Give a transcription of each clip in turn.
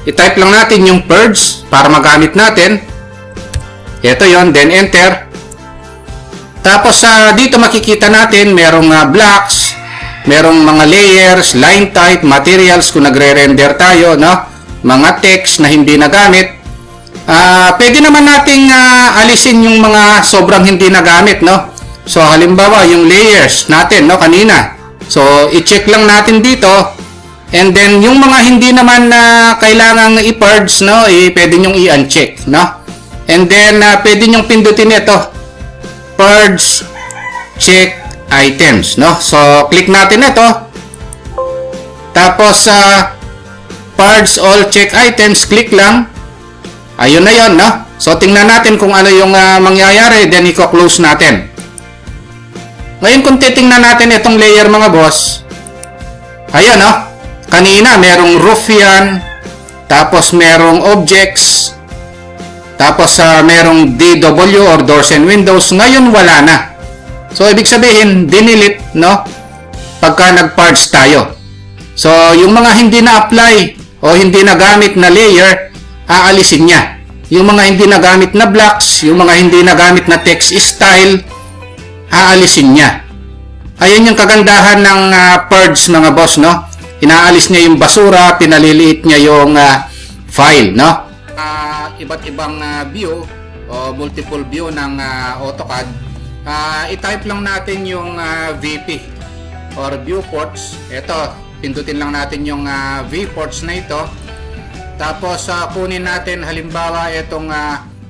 I-type lang natin yung purge para magamit natin. Ito yon, then enter. Tapos dito makikita natin merong blocks, merong mga layers, line type, materials kung nagre-render tayo, no? Mga text na hindi nagamit. Pwede naman nating alisin yung mga sobrang hindi nagamit, no? So halimbawa yung layers natin, no, kanina. So i-check lang natin dito. And then yung mga hindi naman kailangang i-purge, no, pwede nyong i-uncheck, no? And then pwede nyong pindutin ito, purge check items, no? So click natin ito. Tapos purge all check items, click lang. Ayun na yon, no? So tingnan natin kung ano yung mangyayari, then i-close natin. Ngayon kung titingnan natin itong layer mga boss, ayun, no? Kanina merong roof yan, tapos merong objects, tapos merong DW or doors and windows. Ngayon wala na. So ibig sabihin dinilit, no? Pagka nag-purge tayo. So yung mga hindi na-apply o hindi nagamit na layer, aalisin niya. Yung mga hindi nagamit na blocks, yung mga hindi nagamit na text style, aalisin niya. Ayun yung kagandahan ng purge mga boss, no? Inaalis niya yung basura, pinaliliit niya yung file, no? Iba't ibang view o multiple view ng AutoCAD. I-type lang natin yung VP or viewports. Ito, pindutin lang natin yung viewports na ito. Tapos kunin natin halimbawa itong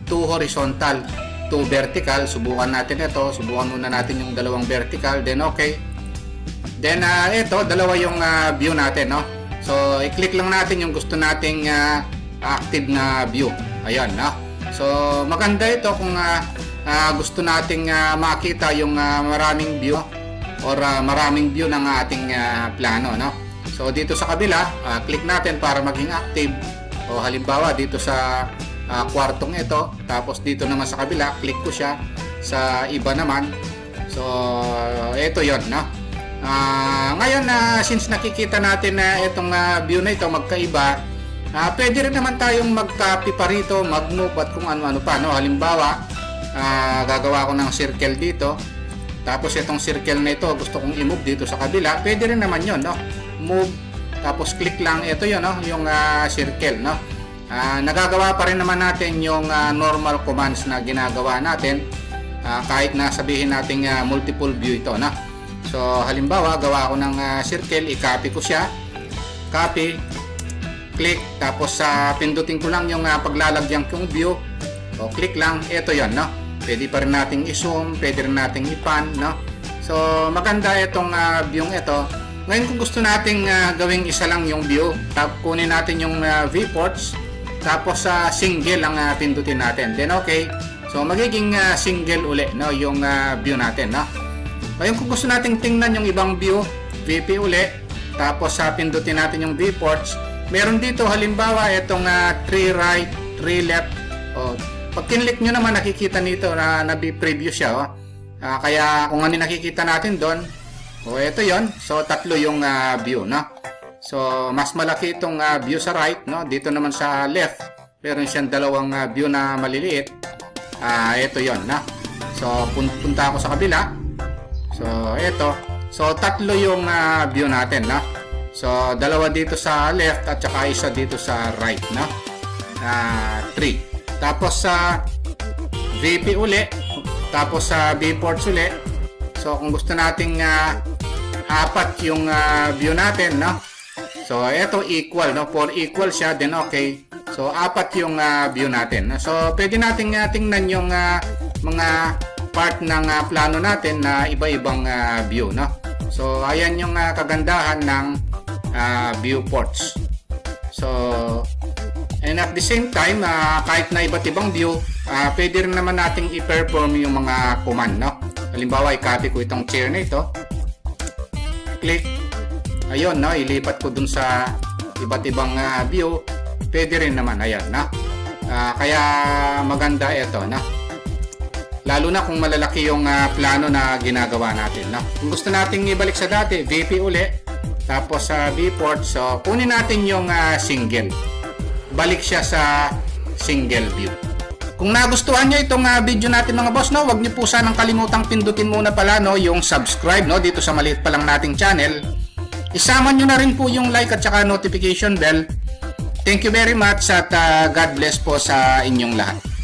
2 horizontal, 2 vertical. Subukan natin ito. Subukan muna natin yung dalawang vertical. Then okay. Then ito, dalawa yung view natin, no? So i-click lang natin yung gusto nating active na view. Ayan, no? So maganda ito kung gusto nating makita yung maraming view or maraming view ng ating plano, no? So dito sa kabila, click natin para maging active. O halimbawa dito sa kwartong ito, tapos dito naman sa kabila, click ko siya sa iba naman. So ito yon, no? Ngayon since nakikita natin na itong view na ito magkaiba, pwede rin naman tayong mag-copy pa rito, mag-move at kung ano-ano pa, no? Halimbawa, gagawa ko ng circle dito. Tapos itong circle na ito gusto kong i-move dito sa kabila, pwede rin naman yon, no? Move, tapos click lang, ito yun, no? Yung circle, no? Nagagawa pa rin naman natin yung normal commands na ginagawa natin kahit na sabihin natin multiple view ito, no? So halimbawa gawa ko ng circle, i-copy ko siya, copy, click, tapos pindutin ko lang yung paglalagyan kong view, o click lang, ito yon, no? Pwede pa rin nating i-zoom, pwede rin nating i-pan, no? So maganda itong view ito. Ngayon kung gusto nating gawing isa lang yung view, kunin natin yung viewports, tapos single ang pindutin natin. Then okay. So magiging single uli, no, yung view natin, no. Ngayon kung gusto nating tingnan yung ibang view, VP uli, tapos pindutin natin yung viewports. Meron dito halimbawa itong 3 right, 3 left. Pag kinlik nyo naman nakikita nito na nabi-preview siya, oh. Kaya kung ano nakikita natin doon, ito yon. So tatlo yung view, no? So mas malaki itong view sa right, no? Dito naman sa left, meron siyang dalawang view na maliliit. Ito yon, no? So punta ako sa kabila. So ito. So tatlo yung view natin, no? So dalawa dito sa left at saka isa dito sa right, no? 3. Tapos sa VP uli, tapos sa viewports uli. So kung gusto nating apat yung view natin, no? So ito equal, no? For equal siya, then okay. So apat yung view natin. So pwede nating tingnan yung mga part ng plano natin na iba-ibang view, no? So ayan yung kagandahan ng viewports. So and at the same time, kahit na iba't ibang view, pwede rin naman nating i-perform yung mga command, no? Halimbawa, i-copy ko itong chair na ito. Click. Ayun, no? Ilipat ko dun sa iba't ibang view. Pwede rin naman. Ayan, no? Kaya maganda ito, no? Lalo na kung malalaki yung plano na ginagawa natin, no? Kung gusto nating ibalik sa dati, VP uli. Tapos sa viewport. So, kunin natin yung single. balik siya sa single view. Kung nagustuhan nyo itong video natin mga boss, no, wag nyo po sanang kalimutang pindutin muna pala, no, yung subscribe, no, dito sa maliit pa lang nating channel. Isama nyo na rin po yung like at saka notification bell. Thank you very much at God bless po sa inyong lahat.